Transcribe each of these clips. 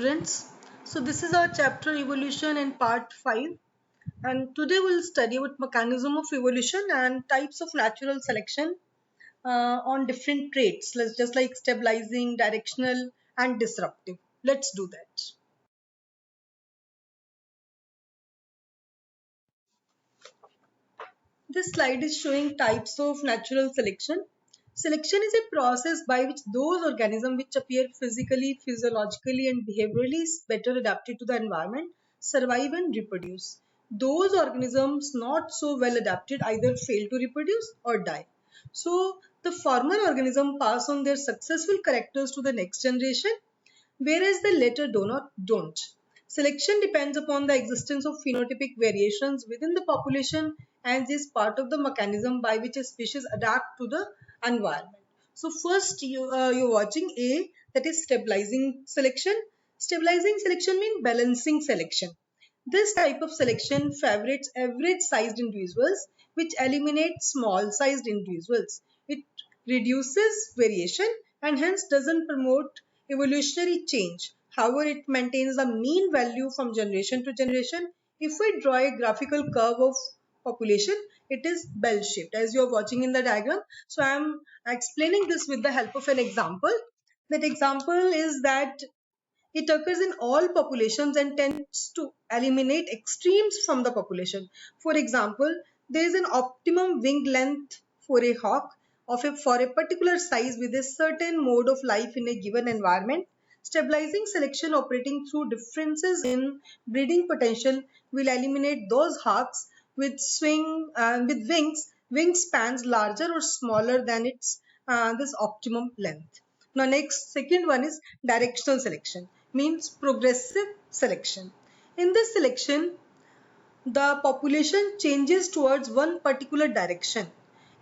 Students. So this is our chapter evolution in part 5, and today we'll study about mechanism of evolution and types of natural selection on different traits, just like stabilizing, directional and disruptive. Let's do that. This slide is showing types of natural selection. Selection is a process by which those organisms which appear physically, physiologically, and behaviorally better adapted to the environment survive and reproduce. Those organisms not so well adapted either fail to reproduce or die. So the former organism pass on their successful characters to the next generation, whereas the latter don't. Selection depends upon the existence of phenotypic variations within the population and is part of the mechanism by which a species adapt to the environment. So first you're watching A, that is stabilizing selection. Stabilizing selection means balancing selection. This type of selection favorites average sized individuals which eliminates small sized individuals. It reduces variation and hence doesn't promote evolutionary change. However, it maintains the mean value from generation to generation. If we draw a graphical curve of population, it is bell shaped as you are watching in the diagram. So I am explaining this with the help of an example. That example is that it occurs in all populations and tends to eliminate extremes from the population. For example, there is an optimum wing length for a hawk for a particular size with a certain mode of life in a given environment. Stabilizing selection operating through differences in breeding potential will eliminate those hawks with wingspans larger or smaller than its this optimum length. Now next second one is directional selection, means progressive selection. In this selection, the population changes towards one particular direction.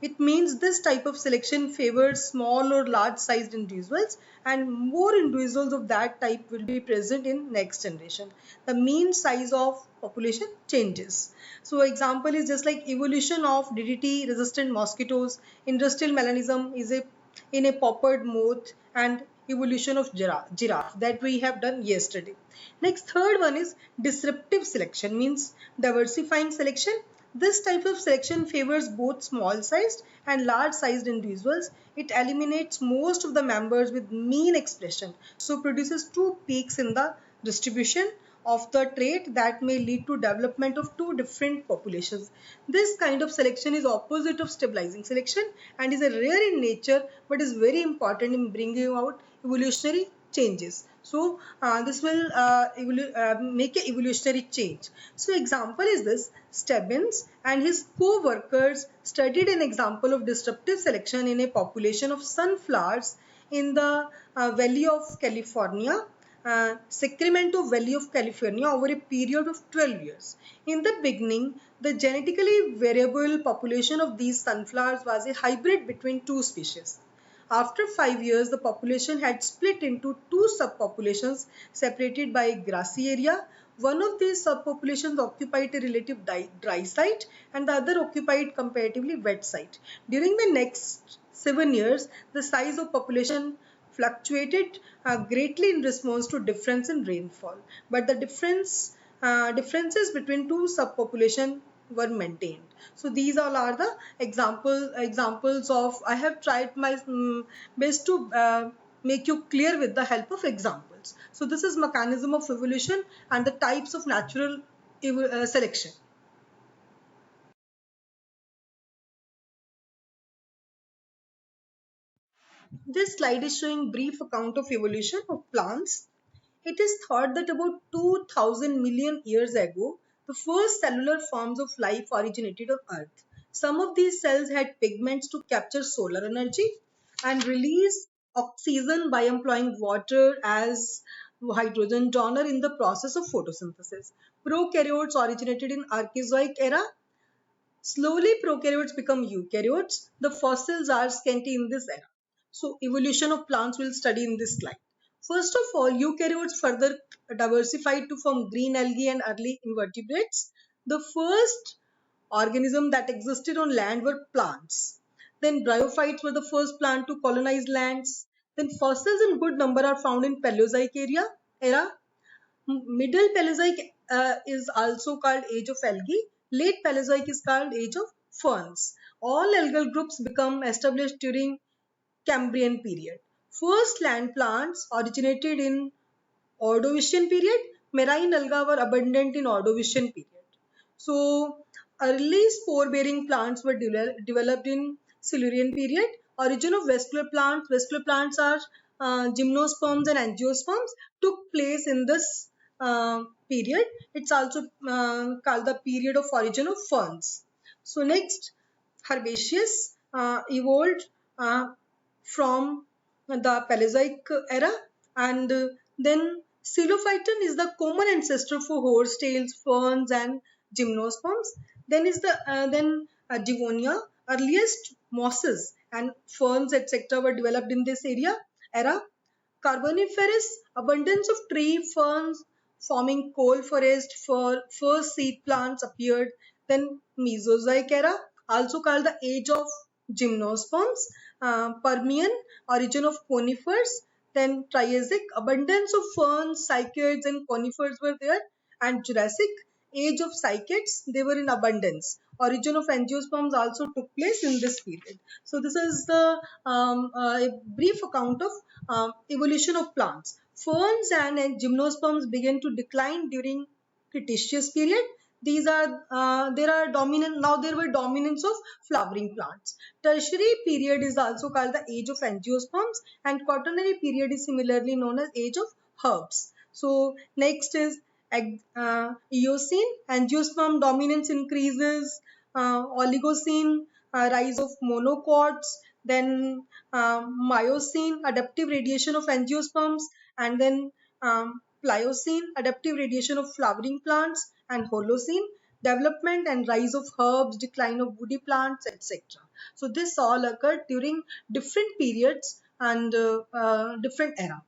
It means this type of selection favors small or large sized individuals and more individuals of that type will be present in next generation. The mean size of population changes. So example is just like evolution of DDT resistant mosquitoes, industrial melanism is a in a poppered moth and evolution of giraffe that we have done yesterday. Next third one is disruptive selection, means diversifying selection. This type of selection favors both small sized and large sized individuals. It eliminates most of the members with mean expression, so produces two peaks in the distribution of the trait that may lead to development of two different populations. This kind of selection is opposite of stabilizing selection and is a rare in nature but is very important in bringing out evolutionary changes. So this will make an evolutionary change. So example is this: Stebbins and his co-workers studied an example of disruptive selection in a population of sunflowers in the Valley of California, Sacramento Valley of California, over a period of 12 years. In the beginning, the genetically variable population of these sunflowers was a hybrid between two species. After 5 years, the population had split into two subpopulations separated by a grassy area. One of these subpopulations occupied a relative dry site and the other occupied comparatively wet site. During the next 7 years, the size of population fluctuated greatly in response to difference in rainfall, but the differences between two subpopulations were maintained. So these all are the examples of. I have tried my best to make you clear with the help of examples. So this is mechanism of evolution and the types of natural selection. This slide is showing brief account of evolution of plants. It is thought that about 2000 million years ago, the first cellular forms of life originated on Earth. Some of these cells had pigments to capture solar energy and release oxygen by employing water as hydrogen donor in the process of photosynthesis. Prokaryotes originated in Archeologic era. Slowly, prokaryotes become eukaryotes. The fossils are scanty in this era. So, evolution of plants will study in this slide. First of all, eukaryotes further diversified to form green algae and early invertebrates. The first organism that existed on land were plants. Then bryophytes were the first plant to colonize lands. Then fossils in good number are found in Paleozoic era. Middle Paleozoic is also called age of algae. Late Paleozoic is called age of ferns. All algal groups become established during Cambrian period. First land plants originated in Ordovician period. Marine algae were abundant in Ordovician period. So early spore-bearing plants were developed in Silurian period. Origin of vascular plants. Vascular plants are gymnosperms and angiosperms took place in this period. It's also called the period of origin of ferns. So next, herbaceous evolved from the Paleozoic era, and then Xylophyton is the common ancestor for horsetails, ferns, and gymnosperms. Then is the Devonia. Earliest mosses and ferns etc. were developed in this era. Carboniferous, abundance of tree ferns forming coal forest for first seed plants appeared. Then Mesozoic era, also called the age of gymnosperms. Permian, origin of conifers. Then Triassic, abundance of ferns, cycads and conifers were there. And Jurassic, age of cycads, they were in abundance. Origin of angiosperms also took place in this period. So this is the a brief account of evolution of plants. Ferns and gymnosperms began to decline during Cretaceous period. These are there are dominant now there were dominance of flowering plants. Tertiary period is also called the age of angiosperms, and quaternary period is similarly known as age of herbs. So next is Eocene, angiosperm dominance increases. Oligocene, rise of monocots. Then Miocene, adaptive radiation of angiosperms, and then Pliocene, adaptive radiation of flowering plants, and Holocene, development and rise of herbs, decline of woody plants, etc. So this all occurred during different periods and different era.